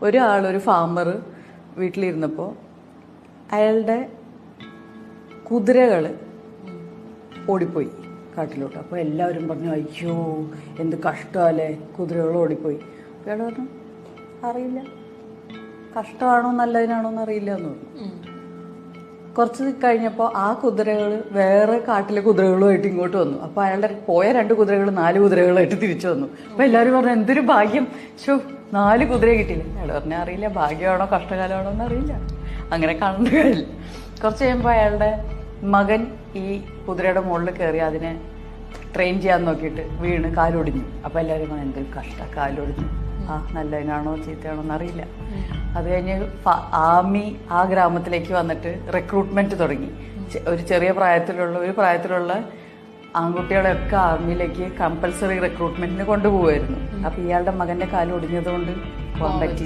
ഒരു ഫാമർ വീട്ടിലിരുന്നപ്പോൾ അയാളുടെ കുതിരകൾ ഓടിപ്പോയി കാട്ടിലോട്ട്. അപ്പോൾ എല്ലാവരും പറഞ്ഞു, അയ്യോ എന്ത് കഷ്ടമല്ലേ, കുതിരകൾ ഓടിപ്പോയി. അയാൾ പറഞ്ഞു, അറിയില്ല, കഷ്ടമാണോ നല്ലതിനാണോ എന്ന് അറിയില്ല എന്ന് പറഞ്ഞു. കുറച്ച് കഴിഞ്ഞപ്പോൾ ആ കുതിരകൾ വേറെ കാട്ടിലെ കുതിരകളുമായിട്ട് ഇങ്ങോട്ട് വന്നു. അപ്പോൾ അയാളുടെ പോയ 2 കുതിരകൾ 4 കുതിരകളായിട്ട് തിരിച്ചു വന്നു. അപ്പോൾ എല്ലാവരും പറഞ്ഞു, എന്തൊരു ഭാഗ്യം, 4 കുതിര കിട്ടിയില്ല. അയാൾ പറഞ്ഞാൽ അറിയില്ല, ഭാഗ്യമാണോ കഷ്ടകാലമാണോ എന്ന് അറിയില്ല, അങ്ങനെ കണ്ടു കഴിയില്ല. കുറച്ച് കഴിയുമ്പോൾ അയാളുടെ മകൻ ഈ കുതിരയുടെ മുകളിൽ കയറി അതിനെ ട്രെയിൻ ചെയ്യാൻ നോക്കിയിട്ട് വീണ് കാലൊടിഞ്ഞു. അപ്പോൾ എല്ലാവരും പറഞ്ഞു, എന്തൊരു കാലൊടിഞ്ഞു, നല്ലതിനാണോ ചീത്തയാണോ എന്നറിയില്ല. അത് കഴിഞ്ഞ് ആർമി ആ ഗ്രാമത്തിലേക്ക് വന്നിട്ട് റിക്രൂട്ട്മെന്റ് തുടങ്ങി. ഒരു പ്രായത്തിലുള്ള ആൺകുട്ടികളെയൊക്കെ ആർമിയിലേക്ക് കമ്പൽസറി റിക്രൂട്ട്മെന്റിന് കൊണ്ടുപോകുമായിരുന്നു. അപ്പൊ ഇയാളുടെ മകന്റെ കാല് ഒടിഞ്ഞതുകൊണ്ട് പോകാൻ പറ്റി.